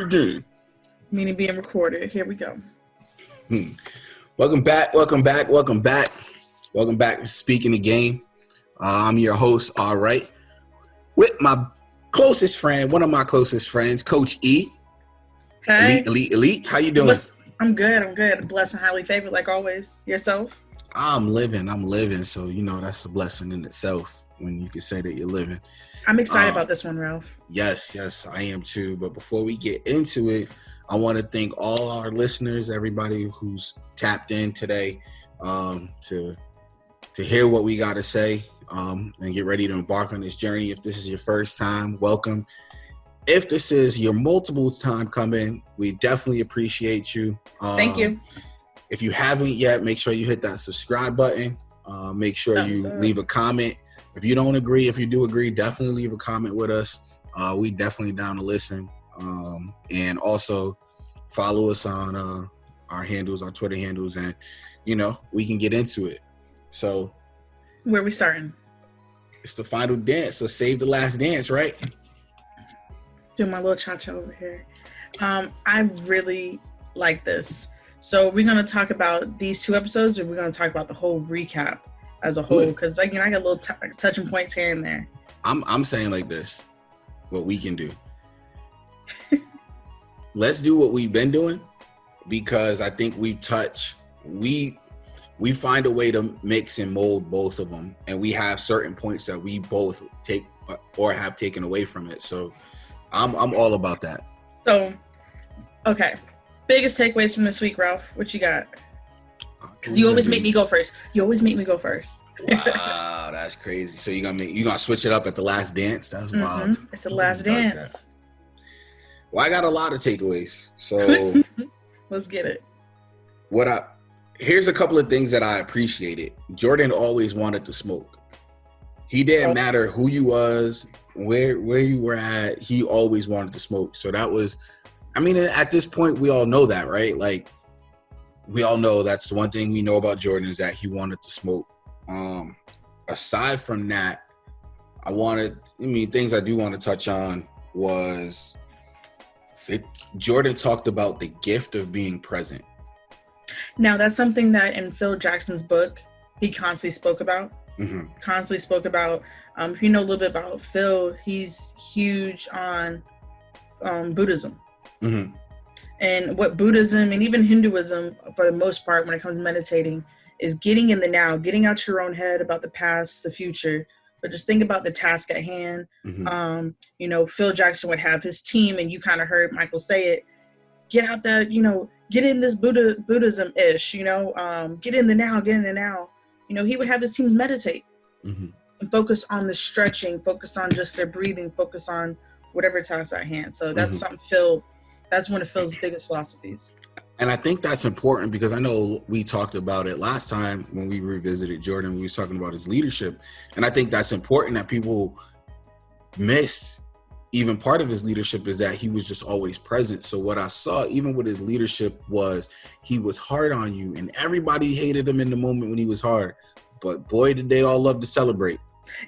recording. Meaning being recorded. Here we go. Welcome back. to Speaking the Game. I'm your host, all right, with my closest friend, one of my closest friends, Coach E. Hey. Elite. How you doing? I'm good. Blessed and highly favored, like always. Yourself? I'm living. So, that's a blessing in itself when you can say that you're living. I'm excited about this one, Ralph. Yes, I am too. But before we get into it, I want to thank all our listeners, everybody who's tapped in today to hear what we got to say and get ready to embark on this journey. If this is your first time, welcome. If this is your multiple time coming, we definitely appreciate you. Thank you. If you haven't yet, make sure you hit that subscribe button. Make sure you leave a comment. If you don't agree, if you do agree, definitely leave a comment with us. We definitely down to listen. And also follow us on our handles, our Twitter handles, and, we can get into it. So where we starting? It's the final dance. So save the last dance, right? Do my little cha-cha over here. I really like this. So we're going to talk about these two episodes, or we're going to talk about the whole recap as a whole? Because, I got little touching points here and there. I'm saying like this, what we can do. Let's do what we've been doing, because I think we find a way to mix and mold both of them. And we have certain points that we both take or have taken away from it. So I'm all about that. So, okay. Biggest takeaways from this week, Ralph. What you got? Because you always make me go first. Wow, that's crazy. So you gonna switch it up at the last dance? That's wild. It's the last dance. Well, I got a lot of takeaways. So let's get it. Here's a couple of things that I appreciated. Jordan always wanted to smoke. He didn't matter who you was, where you were at. He always wanted to smoke. So that was, at this point, we all know that, right? Like, we all know that's the one thing we know about Jordan is that he wanted to smoke. Aside from that, things I do want to touch on was Jordan talked about the gift of being present. Now, that's something that in Phil Jackson's book, he constantly spoke about. If you know a little bit about Phil, he's huge on Buddhism. Mm-hmm. And what Buddhism and even Hinduism, for the most part, when it comes to meditating, is getting in the now, getting out your own head about the past, the future, but just think about the task at hand. Mm-hmm. Phil Jackson would have his team, and you kind of heard Michael say it, get out that, get in this Buddhism-ish, get in the now. He would have his teams meditate and focus on the stretching, focus on just their breathing, focus on whatever task at hand. So that's that's one of Phil's biggest philosophies. And I think that's important because I know we talked about it last time when we revisited Jordan. We was talking about his leadership. And I think that's important that people miss. Even part of his leadership is that he was just always present. So what I saw, even with his leadership, was he was hard on you. And everybody hated him in the moment when he was hard. But boy, did they all love to celebrate.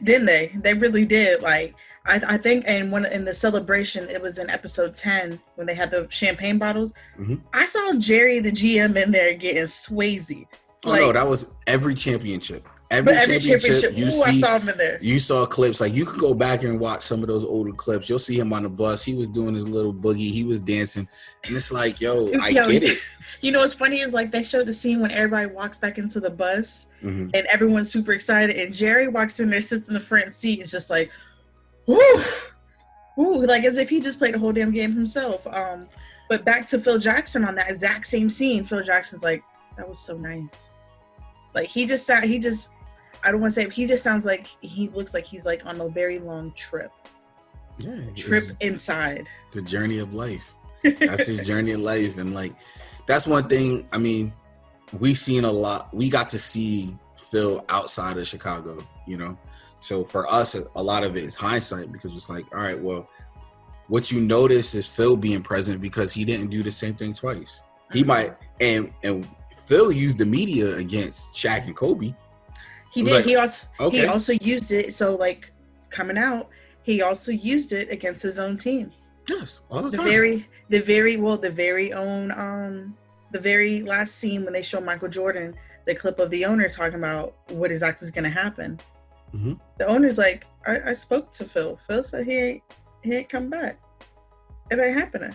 Didn't they? They really did. Like, I think in the celebration, it was in episode 10 when they had the champagne bottles. Mm-hmm. I saw Jerry, the GM, in there getting swayzy. No, that was every championship. Every championship you see, I saw him in there. You saw clips. Like, you could go back and watch some of those older clips. You'll see him on the bus. He was doing his little boogie. He was dancing. And it's like, I get it. What's funny is, like, they showed the scene when everybody walks back into the bus and everyone's super excited. And Jerry walks in there, sits in the front seat. It's just like, woo, like as if he just played the whole damn game himself. But back to Phil Jackson on that exact same scene. Phil Jackson's like, that was so nice. Like, he just sounds like he looks like he's like on a very long trip. Yeah. Trip inside. The journey of life. That's his journey of life. And like, that's one thing, we seen a lot. We got to see Phil outside of Chicago, So for us, a lot of it is hindsight because it's like, all right, well, what you notice is Phil being present because he didn't do the same thing twice. He might, and Phil used the media against Shaq and Kobe. He did. Like, he also used it. So, like, coming out, he also used it against his own team. Yes, all the The time. the very last scene when they show Michael Jordan the clip of the owner talking about what exactly is going to happen. Mm-hmm. The owner's like, I spoke to Phil. Phil said he ain't come back. It ain't happening.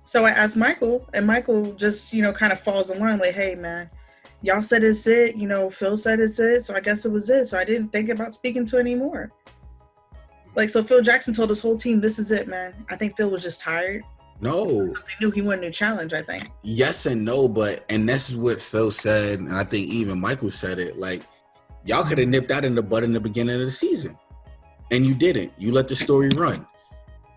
So I asked Michael, and Michael just, kind of falls in line like, hey, man, y'all said it's it. Phil said it's it. So I guess it was it. So I didn't think about speaking to it anymore. Like, so Phil Jackson told his whole team, this is it, man. I think Phil was just tired. No. They knew he wanted a new challenge, I think. Yes and no, and this is what Phil said, and I think even Michael said it, like, y'all could have nipped that in the bud in the beginning of the season. And you didn't. You let the story run.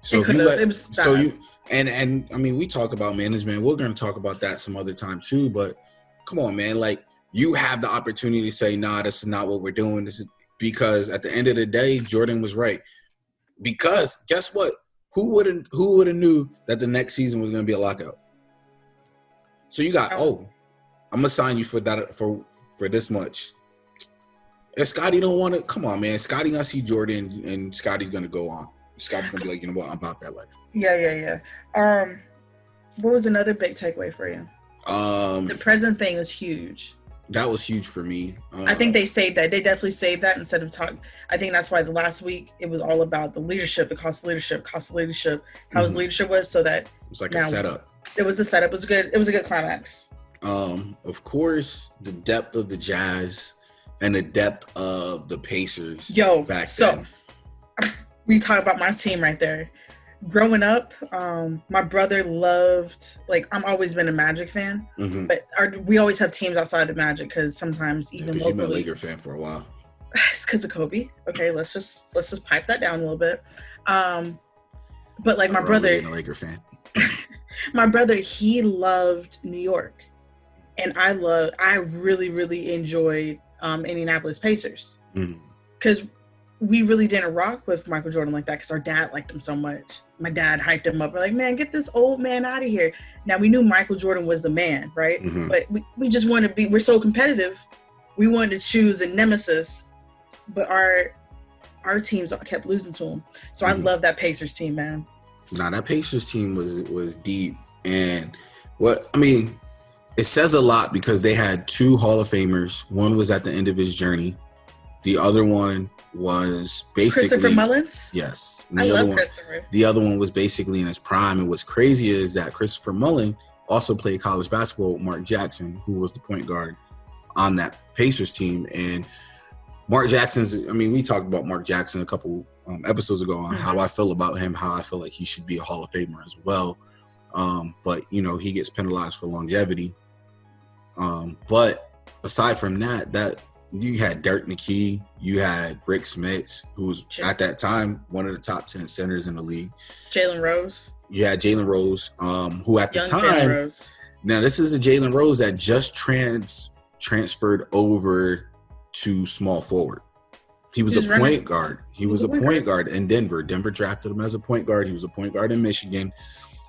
So if you let, so you, and I mean, we talk about management. We're going to talk about that some other time too, but come on, man. Like, you have the opportunity to say, nah, this is not what we're doing. This is because at the end of the day, Jordan was right. Because guess what? Who would have knew that the next season was going to be a lockout? So you got, I'm gonna sign you for that for this much. If Scottie don't want to, come on, man. Scottie gonna see Jordan, and Scottie's gonna go on. Scottie's gonna be like, you know what? I'm about that life. Yeah. What was another big takeaway for you? The present thing was huge. That was huge for me. I think they saved that. They definitely saved that instead of talking. I think that's why the last week it was all about the leadership, the cost of leadership, how his leadership was, so that it was like a setup. It was a setup. It was good. It was a good climax. Of course, the depth of the Jazz and the depth of the Pacers. Back then. We talk about my team right there. Growing up, my brother loved, like, I'm always been a Magic fan, but we always have teams outside the Magic because sometimes even locally. You've been a Laker fan for a while. It's because of Kobe. Okay, let's just pipe that down a little bit. But like my brother, being a Laker fan. My brother, he loved New York, and I really, really enjoyed Indianapolis Pacers because we really didn't rock with Michael Jordan like that because our dad liked him so much. My dad hyped him up. We're like, man, get this old man out of here. Now, we knew Michael Jordan was the man, right? But we just wanted to be, we're so competitive. We wanted to choose a nemesis, but our teams kept losing to him. So I love that Pacers team, man. Nah, that Pacers team was deep. And it says a lot because they had two Hall of Famers. One was at the end of his journey. The other one was basically Christopher Mullins. Yes, I love Christopher. The other one was basically in his prime. And what's crazy is that Christopher Mullin also played college basketball with Mark Jackson, who was the point guard on that Pacers team. And Mark we talked about Mark Jackson a couple episodes ago on how I feel about him, how I feel like he should be a Hall of Famer as well. But he gets penalized for longevity. But aside from that you had Dirk McKee, you had Rick Smits, who was at that time one of the top 10 centers in the league. Jalen Rose. You had Jalen Rose, who at the time, now this is a Jalen Rose that just transferred over to small forward. He was a point guard. He was a point guard in Denver. Denver drafted him as a point guard. He was a point guard in Michigan.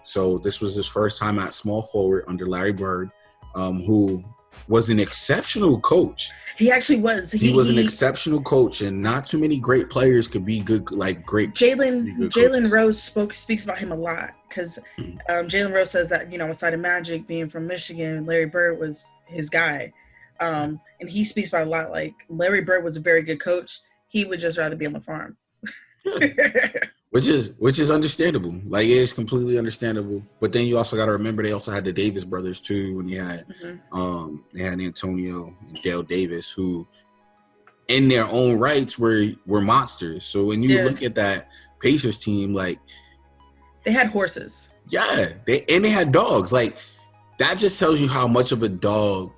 So this was his first time at small forward under Larry Bird, who was an exceptional coach. He actually was. He was an exceptional coach, and not too many great players could be good, like great. Jalen Rose speaks about him a lot because Jalen Rose says that, outside of Magic, being from Michigan, Larry Bird was his guy. And he speaks about a lot. Like, Larry Bird was a very good coach. He would just rather be on the farm. Which is understandable. Like, it is completely understandable. But then you also got to remember they also had the Davis brothers too. When you had they had Antonio and Dale Davis, who in their own rights were monsters. So when you look at that Pacers team, like, they had horses. Yeah, they had dogs. Like, that just tells you how much of a dog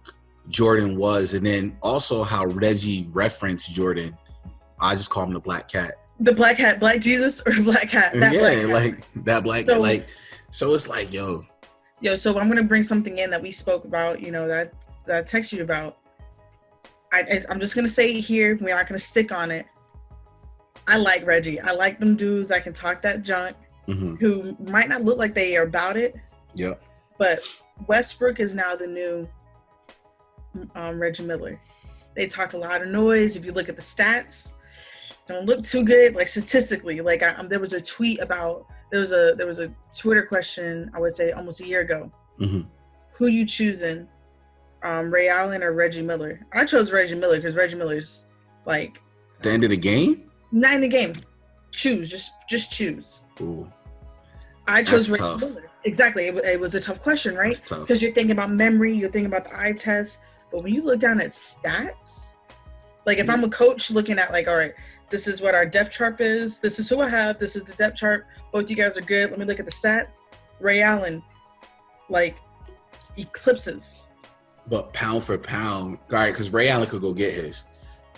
Jordan was, and then also how Reggie referenced Jordan. I just call him the Black Cat. The Black Cat, Black Jesus, or Black Cat? Black Cat. Like that Black Cat. Like, so it's like, yo. So I'm gonna bring something in that we spoke about. That I texted you about. I'm just gonna say it here. We're not gonna stick on it. I like Reggie. I like them dudes that can talk that junk, who might not look like they are about it. Yeah. But Westbrook is now the new Reggie Miller. They talk a lot of noise. If you look at the stats, don't look too good, like statistically. Like, there was a tweet about there was a Twitter question, I would say almost a year ago. Mm-hmm. Who you choosing, Ray Allen or Reggie Miller? I chose Reggie Miller because Reggie Miller's like At the end of the game? not in the game. Choose, just choose. Ooh. I chose That's Reggie tough. Miller. Exactly. It was a tough question, right? That's tough. Because you're thinking about memory, you're thinking about the eye test. But when you look down at stats, like if I'm a coach looking at like, all right, this is what our depth chart is. This is who I have. This is the depth chart. Both you guys are good. Let me look at the stats. Ray Allen, like, eclipses. But pound for pound, all right, because Ray Allen could go get his.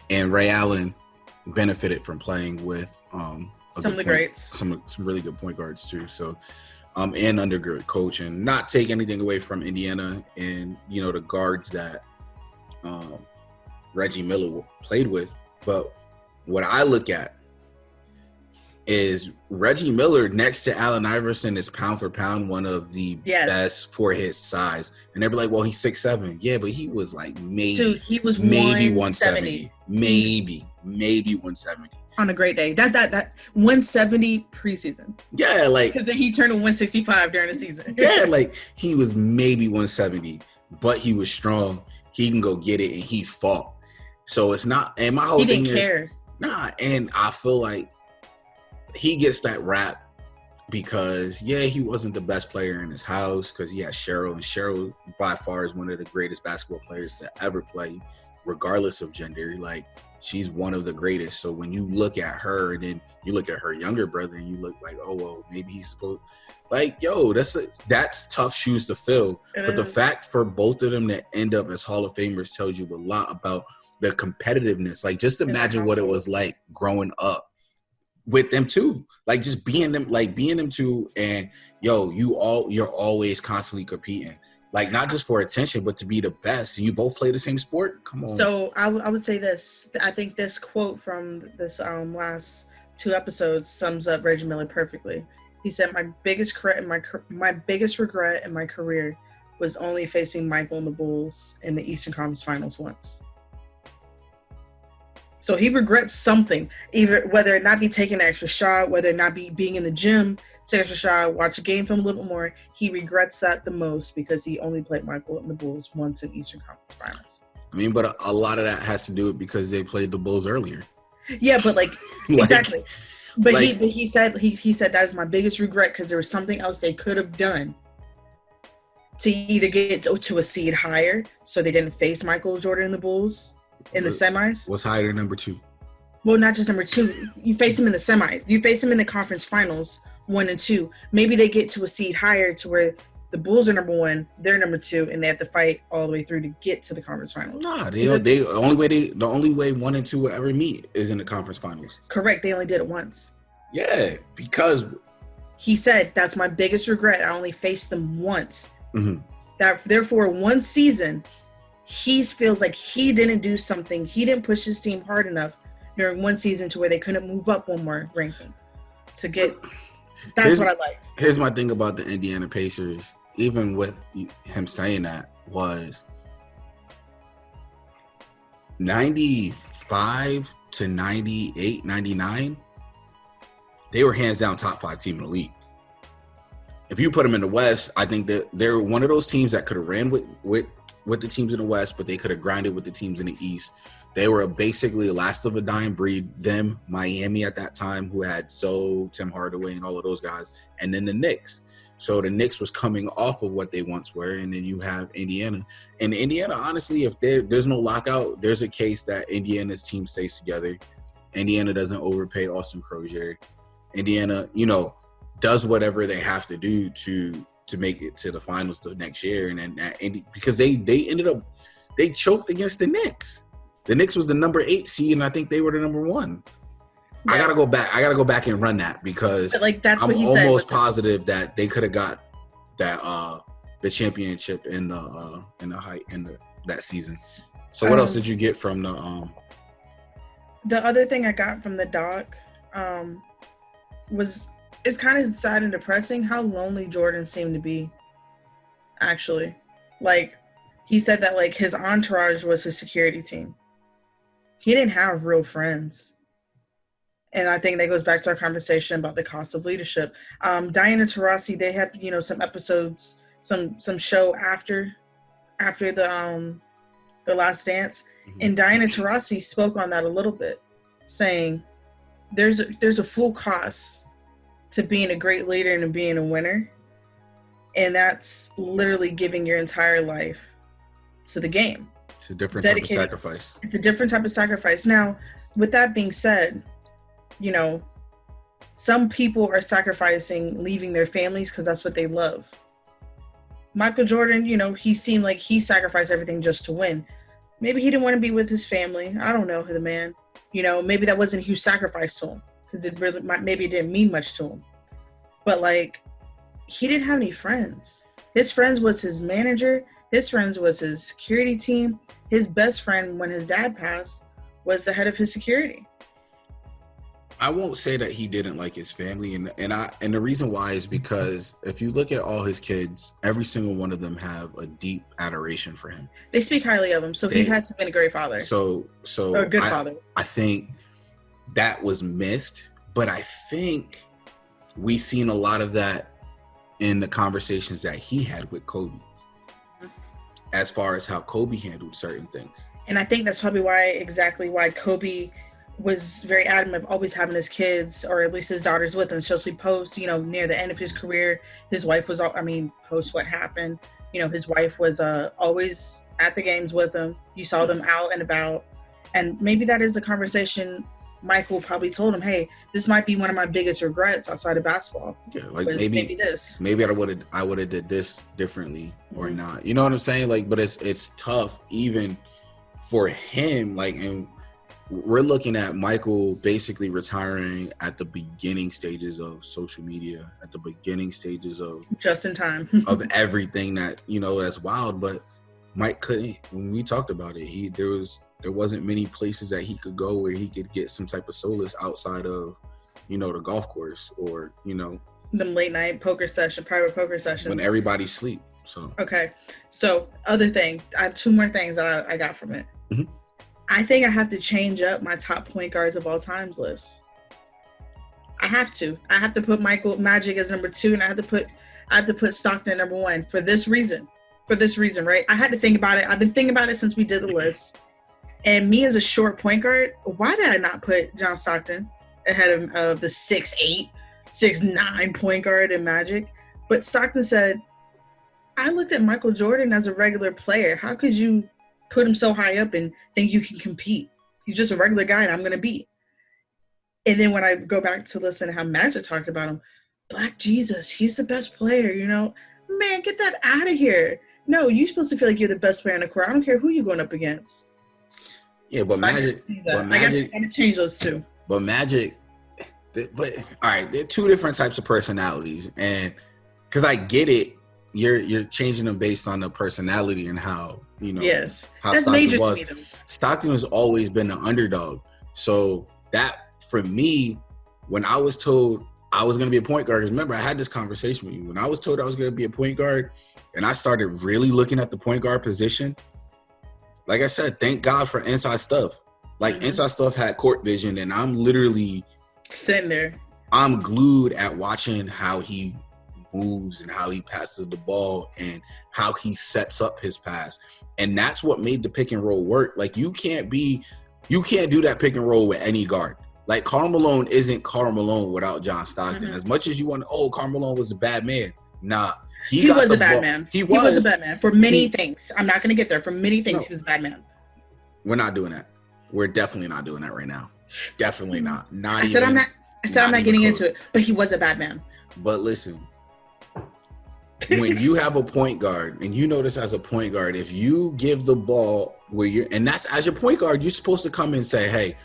And Ray Allen benefited from playing with Some of the greats. Some really good point guards too. So and under good coach, and not take anything away from Indiana and the guards that Reggie Miller played with. But what I look at is Reggie Miller next to Allen Iverson is pound for pound one of the best for his size. And they'd be like, well, he's 6'7". Yeah, but he was like maybe 170. Maybe 170. On a great day. That 170 preseason. Yeah, like because he turned 165 during the season. Yeah, like he was maybe 170, but he was strong. He can go get it, and he fought. So it's not. And my whole thing is and I feel like he gets that rap because he wasn't the best player in his house because he had Cheryl, and Cheryl by far is one of the greatest basketball players to ever play, regardless of gender. Like, she's one of the greatest. So when you look at her and then you look at her younger brother and you look like, oh, well, maybe he's supposed that's tough shoes to fill. But the fact for both of them to end up as Hall of Famers tells you a lot about the competitiveness. Like, just imagine what it was like growing up with them too. Like, just being them two, and you're always constantly competing. Like, not just for attention, but to be the best. And you both play the same sport? Come on. So I would say this. I think this quote from this last 2 episodes sums up Reggie Miller perfectly. He said, my biggest regret in my career was only facing Michael and the Bulls in the Eastern Conference Finals once. So he regrets something, either whether it not be taking an extra shot, whether it not be being in the gym, take an extra shot, watch a game film a little bit more. He regrets that the most because he only played Michael and the Bulls once in Eastern Conference Finals. I mean, but a lot of that has to do with because they played the Bulls earlier. Yeah, but exactly. But he said that is my biggest regret because there was something else they could have done to either get to a seed higher, so they didn't face Michael Jordan and the Bulls in the semis. What's higher than number 2? Well, not just number 2. You face them in the semis. You face them in the conference finals, 1 and 2. Maybe they get to a seed higher to where the Bulls are number 1, they're number 2, and they have to fight all the way through to get to the conference finals. Nah, the only way 1 and 2 will ever meet is in the conference finals. Correct. They only did it once. Yeah, because he said that's my biggest regret. I only faced them once. Mm-hmm. That therefore, one season, he feels like he didn't do something. He didn't push his team hard enough during one season to where they couldn't move up one more ranking to get. That's what I liked. Here's my thing about the Indiana Pacers. Even with him saying that, was 95 to 98, 99, they were hands down top 5 team in the league. If you put them in the West, I think that they're one of those teams that could have ran with the teams in the West, but they could have grinded with the teams in the East. They were basically the last of a dying breed. Them, Miami at that time, who had Tim Hardaway and all of those guys, and then the Knicks. So the Knicks was coming off of what they once were, and then you have Indiana. And Indiana, honestly, if there's no lockout, there's a case that Indiana's team stays together. Indiana doesn't overpay Austin Crozier. Indiana, does whatever they have to do to make it to the finals the next year. And because they choked against the Knicks. The Knicks was the number 8 seed, and I think they were the number 1. Yes. I gotta go back and run that because that's I'm almost positive that they could have got that the championship in that season. So what else did you get from the other thing I got from the doc was it's kind of sad and depressing how lonely Jordan seemed to be. Actually, he said that his entourage was his security team. He didn't have real friends. And I think that goes back to our conversation about the cost of leadership. Diana Taurasi, they have, some episodes, some show after the Last Dance, and Diana Taurasi spoke on that a little bit, saying there's a full cost to being a great leader and being a winner, and that's literally giving your entire life to the game. It's a different type of sacrifice. It's a different type of sacrifice. Now, with that being said, some people are sacrificing leaving their families because that's what they love. Michael Jordan, he seemed like he sacrificed everything just to win. Maybe he didn't want to be with his family. I don't know the man. Maybe that wasn't a huge sacrifice to him because maybe it didn't mean much to him. But he didn't have any friends. His friends was his manager. His friends was his security team. His best friend when his dad passed was the head of his security. I won't say that he didn't like his family, and the reason why is because if you look at all his kids, every single one of them have a deep adoration for him. They speak highly of him, so he had to have been a great father. Or a good father. I think that was missed, but I think we seen a lot of that in the conversations that he had with Kobe, as far as how Kobe handled certain things. And I think that's probably why Kobe was very adamant of always having his kids, or at least his daughters, with him, especially post, near the end of his career. His wife was, post what happened, his wife was always at the games with him. You saw them out and about. And maybe that is a conversation Michael probably told him, hey, this might be one of my biggest regrets outside of basketball. Yeah, maybe I would have did this differently or not. You know what I'm saying? But it's tough even for him, and we're looking at Michael basically retiring at the beginning stages of social media, at the beginning stages of just in time of everything that, that's wild. But Mike couldn't, when we talked about it, there wasn't many places that he could go where he could get some type of solace outside of, the golf course or, them late night private poker sessions when everybody's asleep. So, okay. So other thing, I have two more things that I got from it. Mm-hmm. I think I have to change up my top point guards of all times list. I have to put Magic as number 2, and I have to put Stockton number 1 for this reason, right? I had to think about it. I've been thinking about it since we did the list. And me as a short point guard, why did I not put John Stockton ahead of the 6'8", 6'9" point guard in Magic? But Stockton said, I looked at Michael Jordan as a regular player. How could you put him so high up and think you can compete? He's just a regular guy and I'm going to beat. And then when I go back to listen to how Magic talked about him, Black Jesus, he's the best player, Man, get that out of here. No, you're supposed to feel like you're the best player in the court. I don't care who you're going up against. Yeah, but Magic, I got to change those two. But Magic, all right, they're two different types of personalities. And because I get it, you're changing them based on the personality and how, yes, how Stockton was. Stockton has always been the underdog. So that, for me, when I was told I was going to be a point guard, because remember, I had this conversation with you. When I was told I was going to be a point guard and I started really looking at the point guard position, like I said, thank God for Inside Stuff. Inside Stuff had court vision, and I'm literally sitting there. I'm glued at watching how he moves and how he passes the ball and how he sets up his pass. And that's what made the pick and roll work. You can't do that pick and roll with any guard. Karl Malone isn't Karl Malone without John Stockton. Mm-hmm. As much as you want, Karl Malone was a bad man. Nah. He was a bad man. He was a bad man for many things. I'm not going to get there. For many things, he was a bad man. We're not doing that. We're definitely not doing that right now. Definitely not. I said I'm not getting into it, but he was a bad man. But listen, when you have a point guard, and you notice as a point guard, if you give the ball and that's as your point guard, you're supposed to come and say, hey,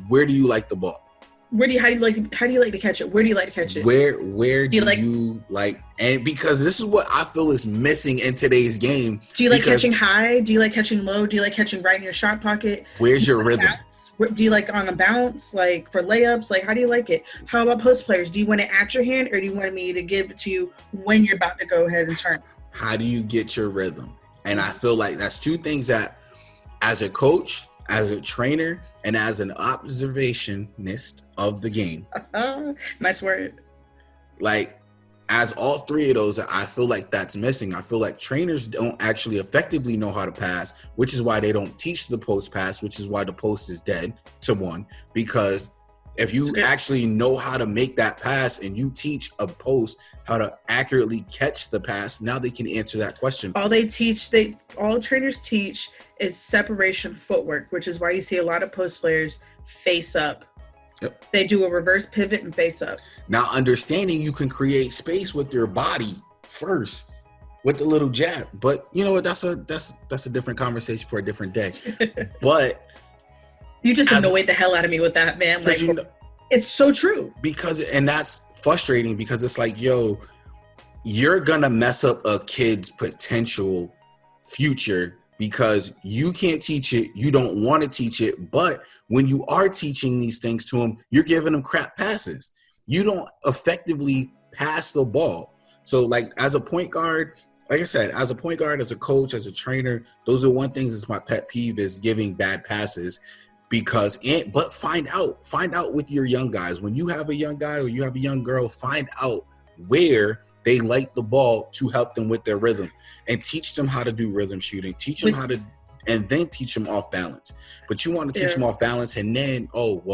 where do you like the ball? How do you like to catch it? Where do you like to catch it? Where do you like? And because this is what I feel is missing in today's game. Do you like catching high? Do you like catching low? Do you like catching right in your shot pocket? Where's your rhythm? Do you like on a bounce, for layups? How do you like it? How about post players? Do you want it at your hand, or do you want me to give it to you when you're about to go ahead and turn? How do you get your rhythm? And I feel like that's two things that, as a coach, as a trainer and as an observationist of the game. Nice word. Like, as all three of those, I feel like that's missing. I feel like trainers don't actually effectively know how to pass, which is why they don't teach the post pass, which is why the post is dead to one. Because if you actually know how to make that pass and you teach a post how to accurately catch the pass, now they can answer that question. All trainers teach is separation footwork, which is why you see a lot of post players face up. Yep. They do a reverse pivot and face up. Now, understanding you can create space with your body first with the little jab, but you know what? That's a different conversation for a different day. But you just annoyed the hell out of me with that, man. Like, it's so true. And that's frustrating because it's like, yo, you're gonna mess up a kid's potential future because you can't teach it, you don't want to teach it, but when you are teaching these things to them, you're giving them crap passes. You don't effectively pass the ball. So, like, as a point guard, like I said, as a point guard, as a coach, as a trainer, those are one things that's my pet peeve is giving bad passes. But find out with your young guys. When you have a young guy or you have a young girl, find out where they like the ball to help them with their rhythm and teach them how to do rhythm shooting, and then teach them off balance. But you want to teach them off balance and then,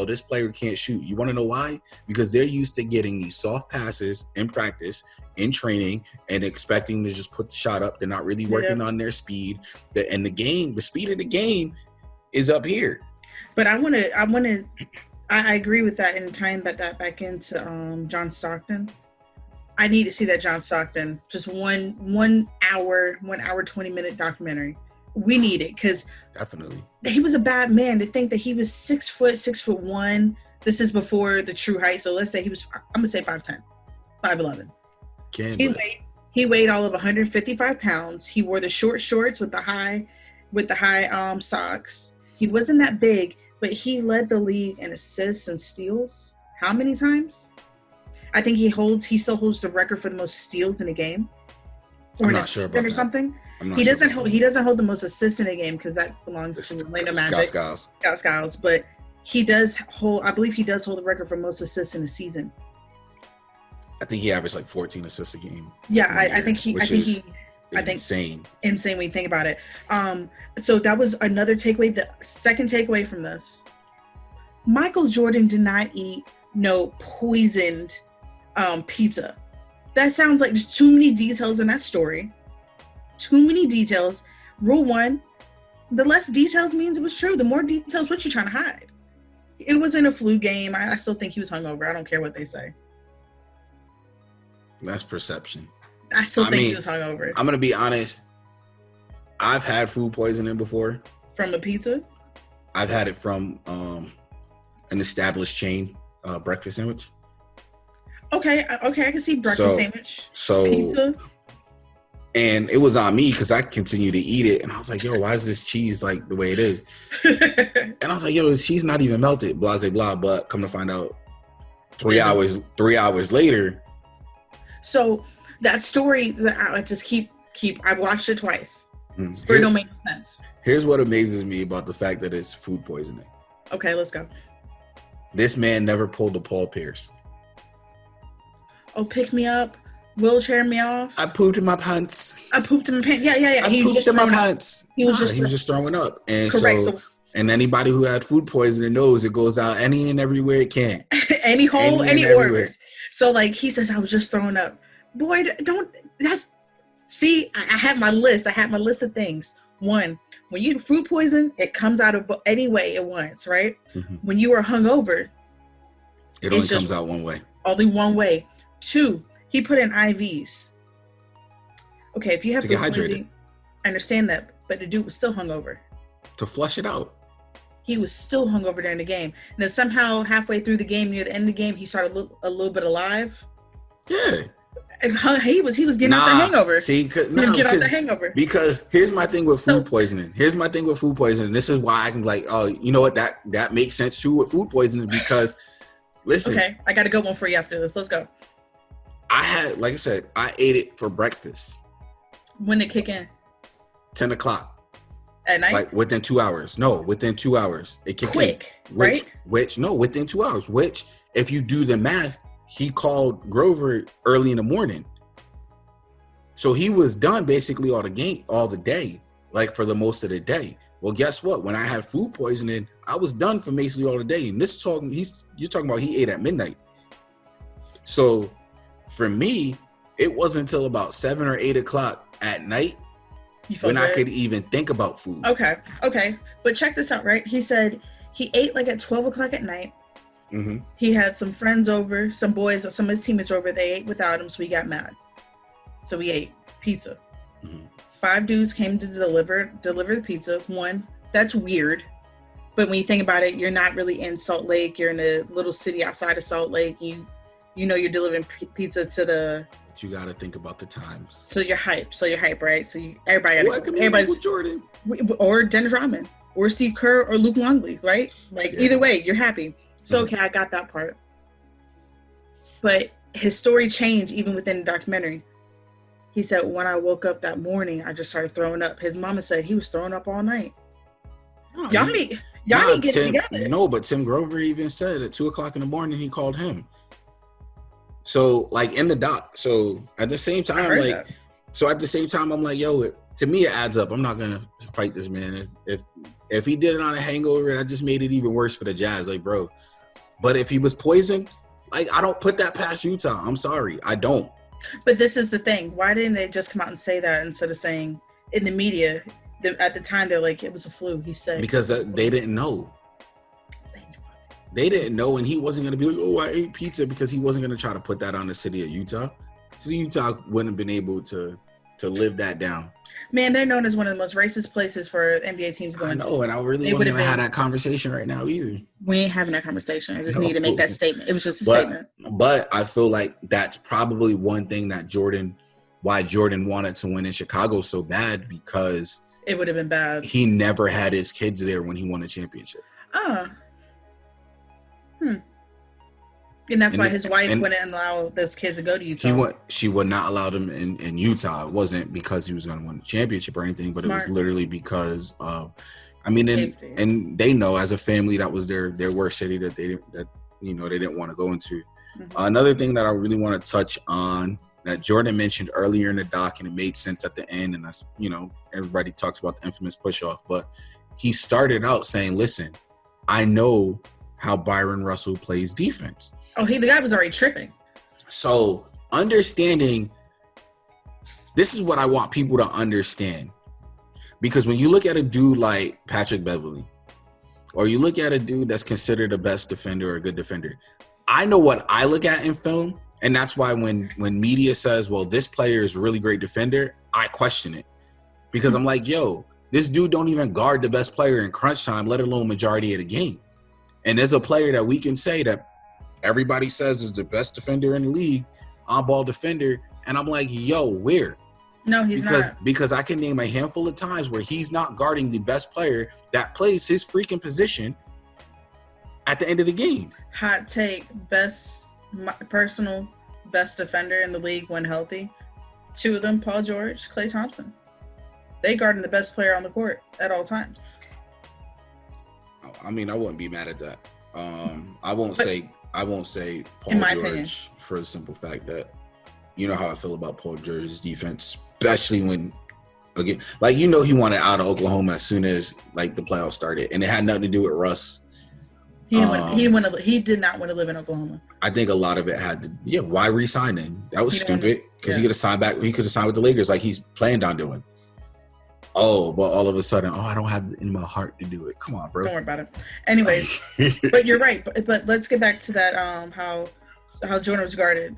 this player can't shoot. You want to know why? Because they're used to getting these soft passes in practice, in training, and expecting to just put the shot up. They're not really working on their speed. The speed of the game is up here. But I agree with that and tying that back into John Stockton. I need to see that John Stockton, just 1 hour, 20-minute documentary. We need it because definitely he was a bad man. To think that he was 6'1". This is before the true height. So let's say I'm gonna say 5'10", 5'11". He weighed all of 155 pounds. He wore the short shorts with the high socks. He wasn't that big, but he led the league in assists and steals. How many times? I think he still holds the record for the most steals in a game. I'm not sure about that. Something. He doesn't hold the most assists in a game because that belongs to Orlando Magic. Scott Skiles. But I believe he does hold the record for most assists in a season. I think he averaged like 14 assists a game. Yeah, I think insane when you think about it. So that was another takeaway. The second takeaway from this, Michael Jordan did not eat no poisoned pizza. That sounds like there's too many details in that story. Too many details. Rule 1, the less details means it was true. The more details, what you trying to hide? It wasn't a flu game. I still think he was hungover. I don't care what they say. That's perception. I still think he was hungover. I'm gonna be honest. I've had food poisoning before. From a pizza? I've had it from an established chain breakfast sandwich. Okay, I can see breakfast sandwich. So pizza. And it was on me because I continued to eat it. And I was like, yo, why is this cheese like the way it is? And I was like, yo, this cheese not even melted, blah, blah, blah. But come to find out, 3 hours later. So that story that I just keep I watched it twice. It don't make sense. Here's what amazes me about the fact that it's food poisoning. Okay, let's go. This man never pulled a Paul Pierce. Oh, pick me up, wheelchair me off. I pooped in my pants. Yeah. I pooped in my pants. He was just throwing up. And correct. So and anybody who had food poisoning knows it goes out any and everywhere it can. Any hole, any orifice. So like he says, I was just throwing up. Boy, see, I had my list. I had my list of things. 1, when you food poison, it comes out of any way at once, right? Mm-hmm. When you are hungover, it only comes out one way. Only one way. 2, he put in IVs. Okay, if you have to get hydrated, I understand that, but the dude was still hungover. To flush it out. He was still hungover during the game. And then somehow halfway through the game, near the end of the game, he started a little bit alive. Yeah. He was getting out the hangover. See, because here's my thing with food poisoning. This is why I can like, oh, you know what? That makes sense too with food poisoning because, listen. Okay, I got a good one for you after this. Let's go. Like I said, I ate it for breakfast. When did it kick in? 10 o'clock. At night? Like within 2 hours. No, within 2 hours. It kicked Quick, in. right? Within 2 hours. Which, if you do the math, he called Grover early in the morning. So he was done basically all the day, like for the most of the day. Well, guess what? When I had food poisoning, I was done for basically all the day. And you're talking about he ate at midnight. So for me, it wasn't until about 7 or 8 o'clock at night when I could even think about food. Okay. But check this out, right? He said he ate like at 12 o'clock at night. Mm-hmm. He had some friends over, some boys, some of his teammates over. They ate without him, so he got mad. So we ate pizza. Mm-hmm. 5 dudes came to deliver the pizza. One, that's weird. But when you think about it, you're not really in Salt Lake. You're in a little city outside of Salt Lake. You know you're delivering pizza to the... But you got to think about the times. So you're hype, right? So everybody's Michael Jordan. Or Dennis Rodman. Or Steve Kerr or Luke Longley, right? Like, either way, you're happy. So, okay, I got that part. But his story changed even within the documentary. He said, when I woke up that morning, I just started throwing up. His mama said he was throwing up all night. No, y'all need to get together. No, but Tim Grover even said at 2 o'clock in the morning, he called him. So, like, in the doc. So, at the same time, I'm like, yo, to me, it adds up. I'm not going to fight this man. If he did it on a hangover, that just made it even worse for the Jazz. Like, bro. But if he was poisoned, like, I don't put that past Utah. I'm sorry. I don't. But this is the thing. Why didn't they just come out and say that instead of saying in the media? At the time, they're like, it was a flu. He said. Because they didn't know. They didn't know, and he wasn't going to be like, oh, I ate pizza, because he wasn't going to try to put that on the city of Utah. So Utah wouldn't have been able to live that down. Man, they're known as one of the most racist places for NBA teams going to. I know, and I really wasn't going to have that conversation right now either. We ain't having that conversation. I just need to make that statement. It was just a statement. But I feel like that's probably one thing that why Jordan wanted to win in Chicago so bad, because it would have been bad. He never had his kids there when he won a championship. And that's why his wife wouldn't allow those kids to go to Utah. She would not allow them in Utah. It wasn't because he was going to win the championship or anything, but Smart. It was literally because of, and they know as a family that was their worst city that they didn't want to go into. Mm-hmm. Another thing that I really want to touch on that Jordan mentioned earlier in the doc, and it made sense at the end, and that's, everybody talks about the infamous push-off, but he started out saying, listen, I know how Byron Russell plays defense. Oh, the guy was already tripping. So understanding, this is what I want people to understand. Because when you look at a dude like Patrick Beverley, or you look at a dude that's considered the best defender or a good defender, I know what I look at in film. And that's why when media says, well, this player is a really great defender, I question it. Because I'm like, yo, this dude don't even guard the best player in crunch time, let alone majority of the game. And there's a player that we can say that everybody says is the best defender in the league, on-ball defender. And I'm like, yo, where? No, he's not. Because I can name a handful of times where he's not guarding the best player that plays his freaking position at the end of the game. Hot take, personal best defender in the league when healthy. 2 of them, Paul George, Klay Thompson. They guarding the best player on the court at all times. I wouldn't be mad at that. I won't say Paul George for the simple fact that you know how I feel about Paul George's defense, especially when, again, like, he wanted out of Oklahoma as soon as like the playoffs started, and it had nothing to do with Russ. He did not want to live in Oklahoma. I think a lot of it had to, why re-sign him? That was stupid, because he could have signed back. He could have signed with the Lakers like he's planned on doing. Oh, but all of a sudden, I don't have it in my heart to do it. Come on, bro. Don't worry about it. Anyways, but you're right. But let's get back to that. How Jordan was guarded.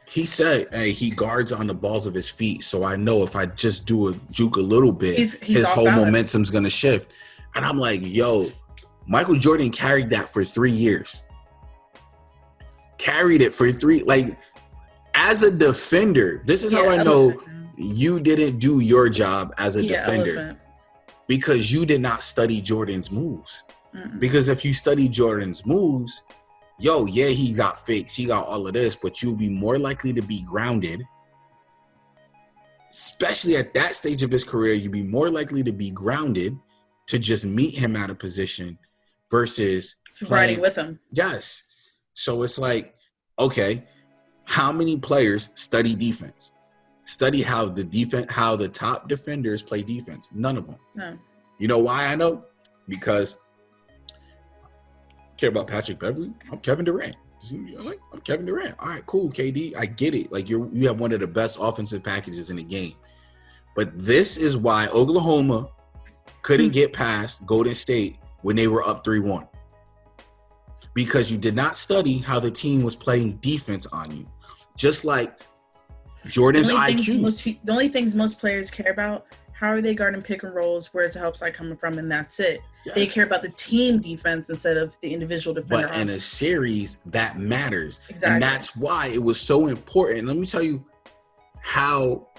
He said, "Hey, he guards on the balls of his feet, so I know if I just do a juke a little bit, his whole momentum's gonna shift." And I'm like, "Yo, Michael Jordan carried that for 3 years. Carried it for 3. Like, as a defender, this is how I know." You didn't do your job as a defender because you did not study Jordan's moves. Mm-mm. Because if you study Jordan's moves, he got fakes, he got all of this, but you'll be more likely to be grounded especially at that stage of his career, you'd be more likely to be grounded to just meet him out of position versus riding with him. Yes. So it's like, okay, how many players study defense? Study how the top defenders play defense. None of them. No. You know why I know? Because I care about Patrick Beverly. I'm Kevin Durant. I'm Kevin Durant. All right, cool, KD. I get it. Like you have one of the best offensive packages in the game. But this is why Oklahoma couldn't get past Golden State when they were up 3-1. Because you did not study how the team was playing defense on you. Just like Jordan's IQ. The only things most players care about, how are they guarding pick and rolls, where's the help side coming from, and that's it. Yes. They care about the team defense instead of the individual defender. But in a series, that matters. Exactly. And that's why it was so important. Let me tell you how,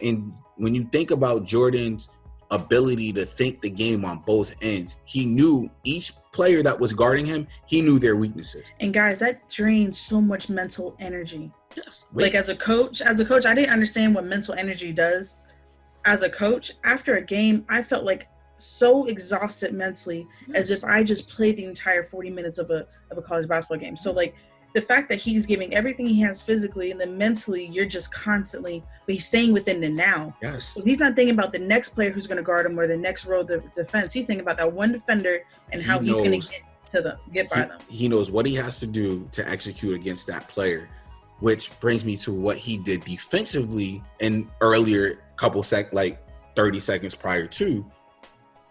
when you think about Jordan's ability to think the game on both ends, he knew each player that was guarding him, he knew their weaknesses. And guys, that drains so much mental energy. Yes. Like as a coach, I didn't understand what mental energy does. As a coach, after a game, I felt like so exhausted mentally, as if I just played the entire 40 minutes of a college basketball game. So like the fact that he's giving everything he has physically, and then mentally you're just constantly, but he's staying within the now. Yes. So he's not thinking about the next player who's going to guard him or the next row of defense. He's thinking about that one defender and how he's going to get by them. He knows what he has to do to execute against that player, which brings me to what he did defensively in earlier couple 30 seconds prior to,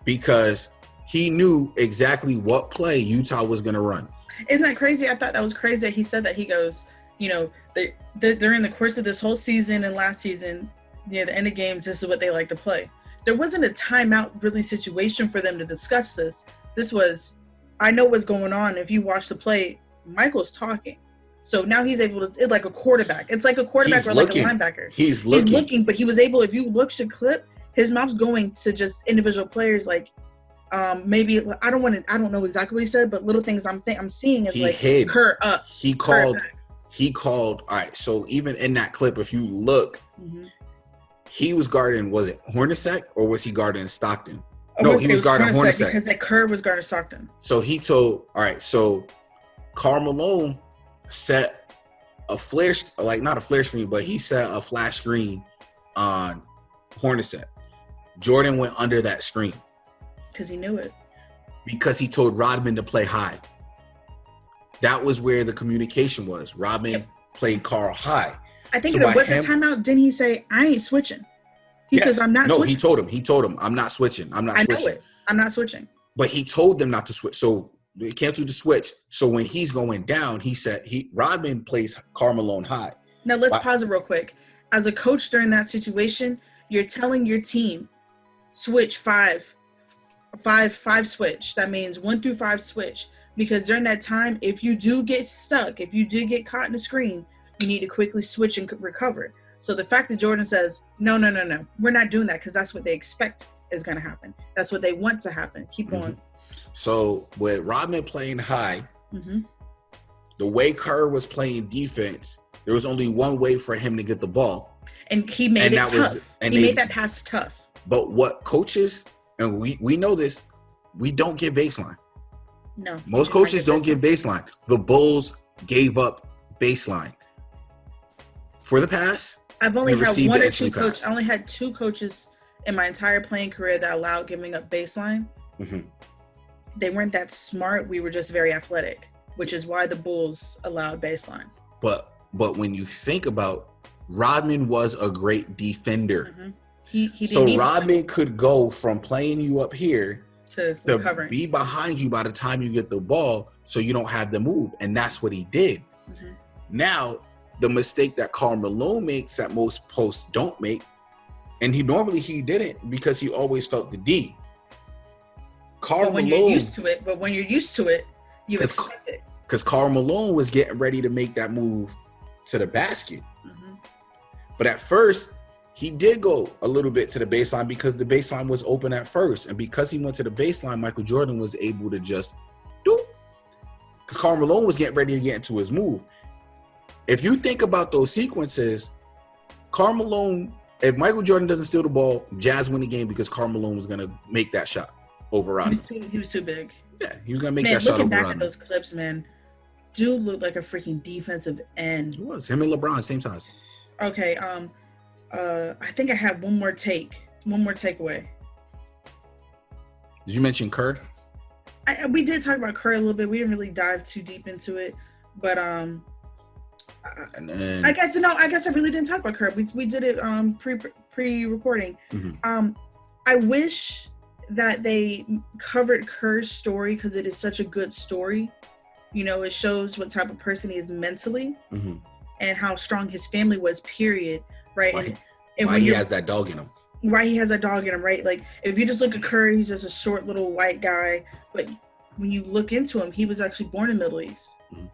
because he knew exactly what play Utah was going to run. Isn't that crazy? I thought that was crazy that he said that. He goes, during the course of this whole season and last season, near the end of games, this is what they like to play. There wasn't a timeout really situation for them to discuss this. This was, I know what's going on. If you watch the play, Michael's talking. So now he's able to, it's like a quarterback. It's like a quarterback or like a linebacker. He's looking, but he was able, if you look to clip, his mouth's going to just individual players, like maybe, I don't know exactly what he said, but little things I'm seeing is like Kerr up. He called, all right, so even in that clip, if you look, he was guarding, was it Hornacek or was he guarding Stockton? No, he was guarding Hornacek. Because that Kerr was guarding Stockton. So he told, all right, so Karl Malone set a flare, like not a flare screen, but he set a flash screen on Hornacek. Jordan went under that screen. Because he knew it. Because he told Rodman to play high. That was where the communication was. Rodman played Karl high. I think there was a timeout. Didn't he say, I ain't switching? He says, I'm not switching. No, he told him, I'm not switching. I know it. I'm not switching. But he told them not to switch. So they canceled the switch. So when he's going down, he said Rodman plays Karl Malone high. Now let's pause it real quick. As a coach during that situation, you're telling your team switch five switch. That means 1 through 5 switch. Because during that time, if you do get stuck, if you do get caught in the screen, you need to quickly switch and recover. So the fact that Jordan says, no, we're not doing that because that's what they expect is going to happen. That's what they want to happen. Keep going. So with Rodman playing high, the way Kerr was playing defense, there was only one way for him to get the ball. And he made it tough. He made that pass tough. But what coaches, and we know this, we don't get baseline. No. Most coaches don't get baseline. The Bulls gave up baseline. For the pass, I've only had one or two coaches. I only had 2 coaches in my entire playing career that allowed giving up baseline. They weren't that smart. We were just very athletic, which is why the Bulls allowed baseline. But when you think about, Rodman was a great defender. So Rodman could go from playing you up here to be behind you by the time you get the ball, so you don't have to move, and that's what he did. Now, the mistake that Karl Malone makes that most posts don't make, and he didn't because he always felt the D. When you're used to it, you expect it. Because Karl Malone was getting ready to make that move to the basket. But at first, he did go a little bit to the baseline because the baseline was open at first. And because he went to the baseline, Michael Jordan was able to just do. Because Karl Malone was getting ready to get into his move. If you think about those sequences, Karl Malone if Michael Jordan doesn't steal the ball, Jazz win the game because Karl Malone was gonna make that shot over Rodman. He was too big. Yeah, he was gonna make Man, that shot over looking back Rodman. at those clips, man, dude looked like a freaking defensive end. It was him and LeBron, same size. Okay, I think I have one more takeaway. Did you mention Kerr? We did talk about Curry a little bit. We didn't really dive too deep into it, but And then, I guess I really didn't talk about Curry. We did it pre-recording. Mhm. I wish that they covered Kerr's story because it is such a good story. You know, it shows what type of person he is mentally Mhm. and how strong his family was. Period. Right. Why he has that dog in him. Right, he has a dog in him, right? Like, if you just look at Curry, he's just a short little white guy. But when you look into him, he was actually born in the Middle East. Mm-hmm.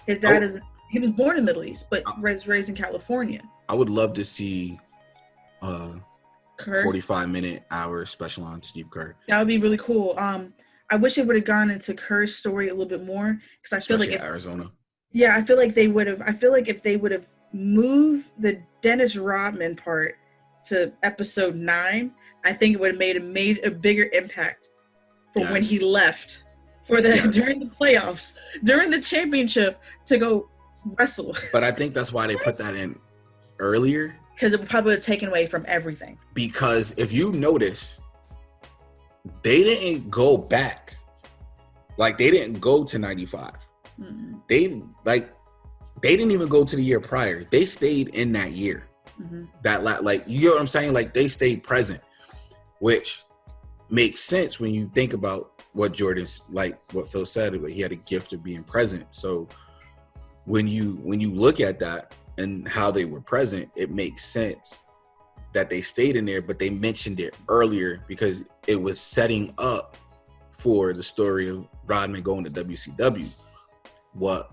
His dad he was born in the Middle East, but raised in California. I would love to see Kerr, 45-minute hour special on Steve Kerr. that would be really cool. I wish it would have gone into Kerr's story a little bit more because I feel like Arizona. Yeah, I feel like they would have. I feel like if they would have moved the Dennis Rodman part to episode 9, I think it would have made a bigger impact for when he left for the during the playoffs, during the championship to go wrestle. But I think that's why they put that in earlier. Because it would probably have taken away from everything. Because if you notice, they didn't go back. Like, they didn't go to 95. Mm-hmm. They didn't even go to the year prior. They stayed in that year. Mm-hmm. You know what I'm saying? Like, they stayed present, which makes sense when you think about what Jordan's, like what Phil said, he had a gift of being present. So when you look at that and how they were present, it makes sense that they stayed in there, but they mentioned it earlier because it was setting up for the story of Rodman going to WCW. What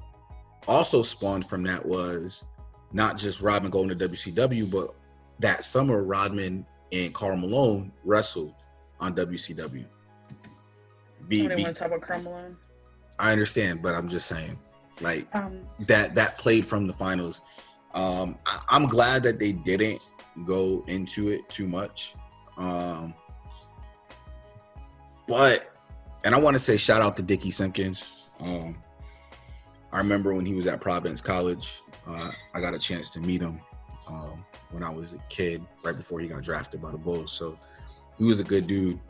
also spawned from that was not just Rodman going to WCW, but that summer Rodman and Karl Malone wrestled on WCW. I didn't want to talk about Karl Malone. I understand, but I'm just saying, like, that played from the finals. I'm glad that they didn't go into it too much. But I want to say shout out to Dickie Simpkins. I remember when he was at Providence College, I got a chance to meet him when I was a kid, right before he got drafted by the Bulls. So he was a good dude,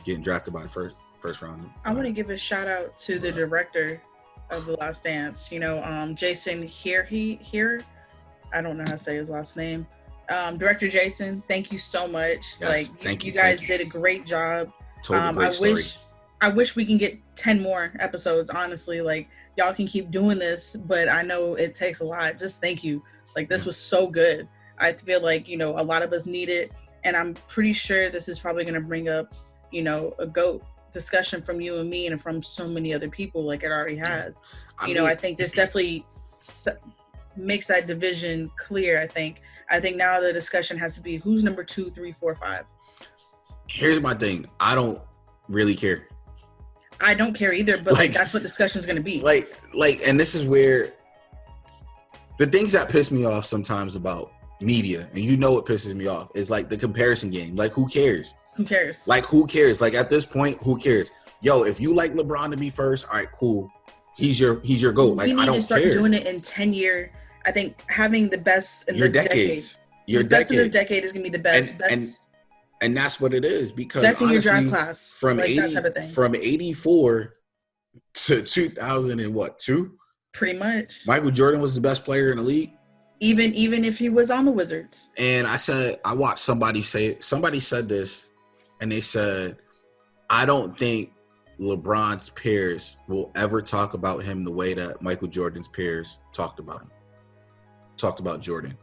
getting drafted by the first round. I want to give a shout out to the director of The Last Dance. You know, Jason here. I don't know how to say his last name. Director Jason, thank you so much. Yes, you guys did a great job. I wish we can get 10 more episodes, honestly. Like, y'all can keep doing this, but I know it takes a lot. Just thank you. Like, this was so good. I feel like, you know, a lot of us need it, and I'm pretty sure this is probably going to bring up, you know, a GOAT discussion from you and me and from so many other people, like it already has. I think this definitely makes that division clear. I think now the discussion has to be who's number 2, 3, 4, 5. Here's my thing. I don't really care. I don't care either, but like that's what discussion is going to be. And this is where the things that piss me off sometimes about media, and you know what pisses me off, is like the comparison game. Like, who cares? Who cares? Like, who cares? Like, at this point, who cares? Yo, if you like LeBron to be first, all right, cool. He's your GOAT. Like, I don't care. We need to start doing it in 10 year. I think having the best in your this decades. Your best in this decade is gonna be the best. And that's what it is, because best in honestly, your draft class, from like 80 from 84 to 2002, pretty much. Michael Jordan was the best player in the league. Even if he was on the Wizards. And I watched somebody said this, and they said, I don't think LeBron's peers will ever talk about him the way that Michael Jordan's peers talked about Jordan.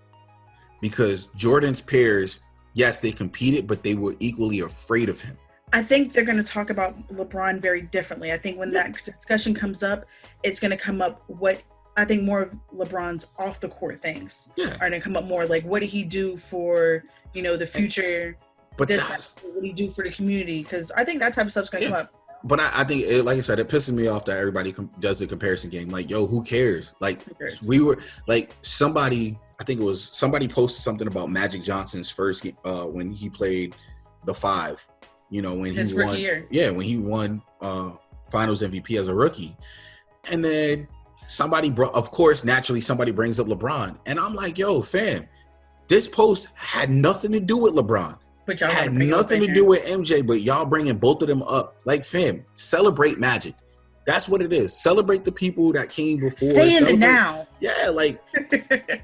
Because Jordan's peers, yes, they competed, but they were equally afraid of him. I think they're going to talk about LeBron very differently. I think when that discussion comes up, it's going to come up I think more of LeBron's off the court things are going to come up more. Like, what did he do for, you know, the future? But what did he do for the community? Because I think that type of stuff's going to come up. But I think, like I said, it pisses me off that everybody does a comparison game. Like, yo, who cares? Like, we were like somebody. I think it was somebody posted something about Magic Johnson's first when he played the 5. When his he rookie won. year. Yeah, when he won Finals MVP as a rookie, and then of course, naturally somebody brings up LeBron, and I'm like, yo, fam, this post had nothing to do with LeBron. But y'all had nothing to do with MJ, but y'all bringing both of them up. Like, fam, celebrate Magic. That's what it is. Celebrate the people that came before. Stay in the now. Yeah, like,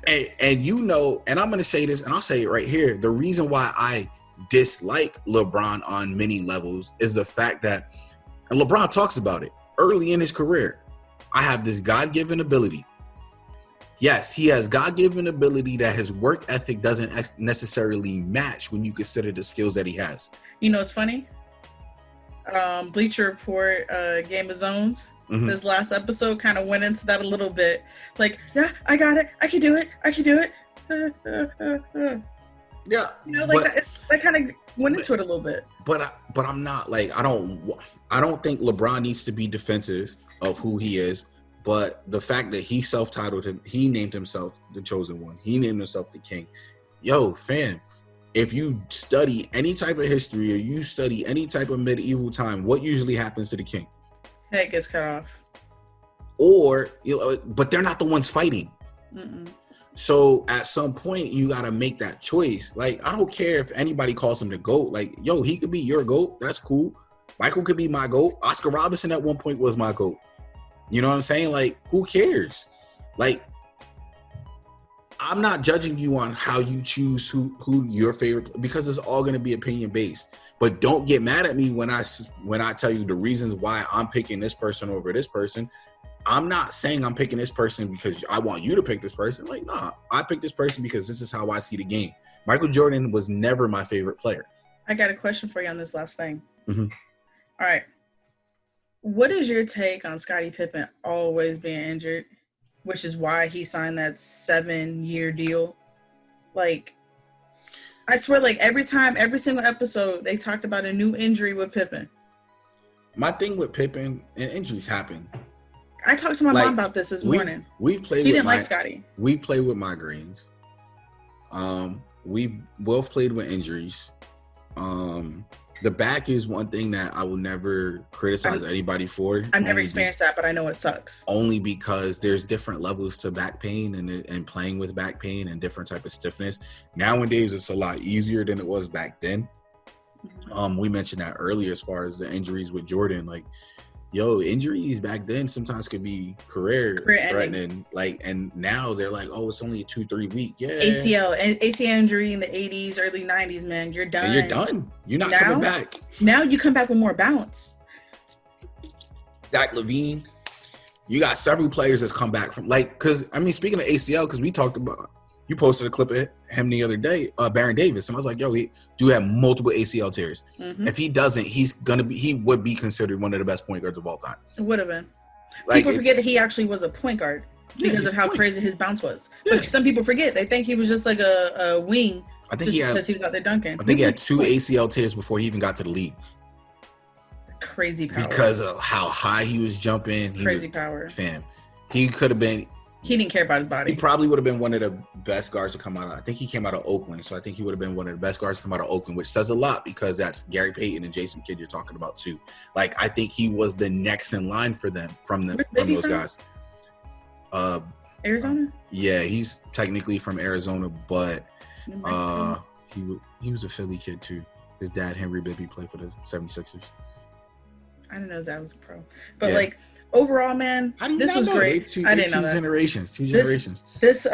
and and I'm going to say this, and I'll say it right here. The reason why I dislike LeBron on many levels is the fact that, and LeBron talks about it early in his career, I have this God-given ability. Yes, he has God-given ability that his work ethic doesn't necessarily match when you consider the skills that he has. It's funny? Bleacher Report, Game of Zones, this last episode kind of went into that a little bit. Like, yeah, I got it. I can do it. Yeah. That kind of went into it a little bit. But I'm not like, I don't think LeBron needs to be defensive of who he is. But the fact that he self-titled him, he named himself the chosen one. He named himself the king. Yo, fam, if you study any type of history or you study any type of medieval time, what usually happens to the king? Head gets cut off. Or, but they're not the ones fighting. Mm-mm. So at some point, you got to make that choice. Like, I don't care if anybody calls him the GOAT. Like, yo, he could be your GOAT. That's cool. Michael could be my GOAT. Oscar Robertson at one point was my GOAT. You know what I'm saying? Like, who cares? Like, I'm not judging you on how you choose who your favorite, because it's all going to be opinion based. But don't get mad at me when I tell you the reasons why I'm picking this person over this person. I'm not saying I'm picking this person because I want you to pick this person. Like, nah, I picked this person because this is how I see the game. Michael Jordan was never my favorite player. I got a question for you on this last thing. Mm-hmm. All right. What is your take on Scottie Pippen always being injured, which is why he signed that 7-year deal? Like, I swear, like, every single episode, they talked about a new injury with Pippen. My thing with Pippen, and injuries happen. I talked to my mom about this morning. We've played. He didn't like Scottie. We played with migraines. We both played with injuries. The back is one thing that I will never criticize anybody for. I've never experienced that, but I know it sucks. Only because there's different levels to back pain and playing with back pain and different type of stiffness. Nowadays, it's a lot easier than it was back then. We mentioned that earlier as far as the injuries with Jordan. Like, yo, injuries back then sometimes could be career threatening. Like, and now they're like, oh, it's only a 2-3 week. Yeah. ACL injury in the 80s, early 90s, man. You're done. And you're done. You're not coming back. Now you come back with more bounce. Zach LaVine, you got several players that's come back from, like, because, I mean, speaking of ACL, because we talked about, you posted a clip of him the other day, Baron Davis, and I was like, yo, he do have multiple ACL tears. Mm-hmm. If he doesn't, he would be considered one of the best point guards of all time. It would have been. Like, people forget that he actually was a point guard because of how crazy his bounce was. Yeah. But some people forget. They think he was just like a wing. I think because he was out there dunking. I think he had 2 ACL tears before he even got to the league. Crazy power. Because of how high he was jumping. Crazy power. Fam. He could have been. He didn't care about his body. He probably would have been one of the best guards to come out of. I think he came out of Oakland, so I think he would have been one of the best guards to come out of Oakland, which says a lot because that's Gary Payton and Jason Kidd you're talking about too. Like, I think he was the next in line for them from those guys. Arizona? Yeah, he's technically from Arizona, but he was a Philly kid too. His dad, Henry Bibby, played for the 76ers. I didn't know that was a pro. But like, overall, man, this was great. I didn't know that. Two generations. This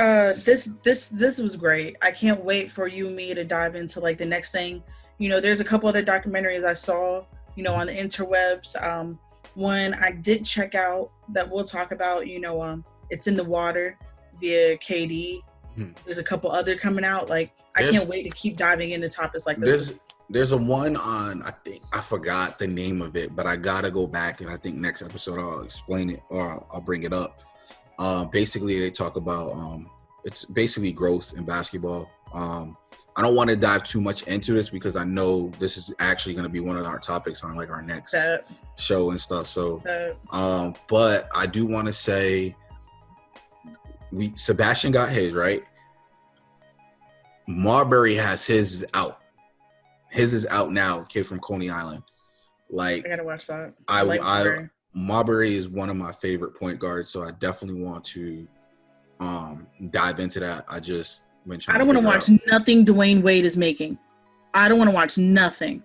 was great. I can't wait for you and me to dive into like the next thing. You know, there's a couple other documentaries I saw, you know, on the interwebs. One I did check out that we'll talk about, you know, It's in the Water via KD. There's a couple other coming out. Like, I can't wait to keep diving into topics like this. There's a one on, I think, I forgot the name of it, but I gotta go back and I think next episode I'll explain it or I'll bring it up. Basically, they talk about, it's basically growth in basketball. I don't want to dive too much into this because I know this is actually going to be one of our topics on like our next show and stuff. So, but I do want to say Sebastian got his, right? Marbury has his out. His is out now. Kid from Coney Island. Like I gotta watch that. I Marbury is one of my favorite point guards, so I definitely want to dive into that. I just been trying. I don't want to watch nothing Dwayne Wade is making. I don't want to watch nothing.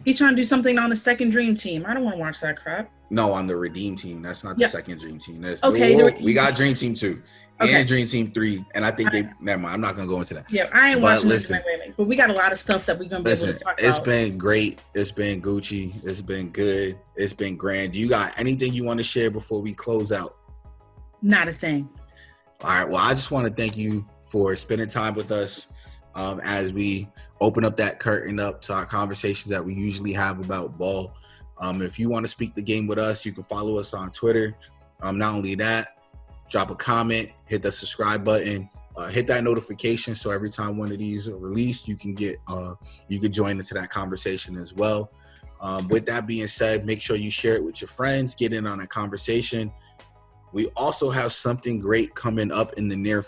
He's trying to do something on the second dream team. I don't want to watch that crap. No, on the Redeem team. That's not the second dream team. That's okay. We got Dream Team 2 and Dream Team 3, and I think never mind. I'm not gonna go into that. Yeah, I ain't watching this. But we got a lot of stuff that we're gonna be able to talk about. It's been great. It's been Gucci. It's been good. It's been grand. Do you got anything you want to share before we close out? Not a thing. All right. Well, I just want to thank you for spending time with us as we open up that curtain up to our conversations that we usually have about ball. If you want to speak the game with us, you can follow us on Twitter. Not only that, drop a comment, hit the subscribe button, hit that notification so every time one of these are released, you can join into that conversation as well. With that being said, make sure you share it with your friends, get in on a conversation. We also have something great coming up in the near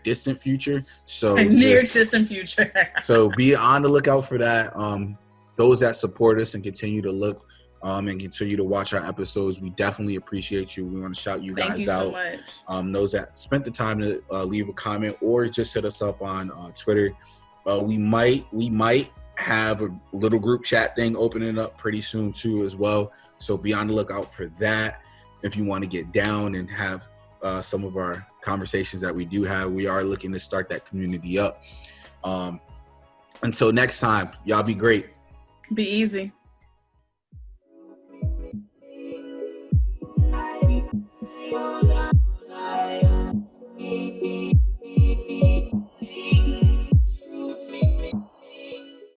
distant future. So so be on the lookout for that. Those that support us and continue to look and continue to watch our episodes, we definitely appreciate you. We want to shout you guys out. Thank you so much. Those that spent the time to leave a comment or just hit us up on Twitter. We might have a little group chat thing opening up pretty soon too as well. So be on the lookout for that. If you want to get down and have some of our conversations that we do have, we are looking to start that community up. Until next time, y'all be great. Be easy.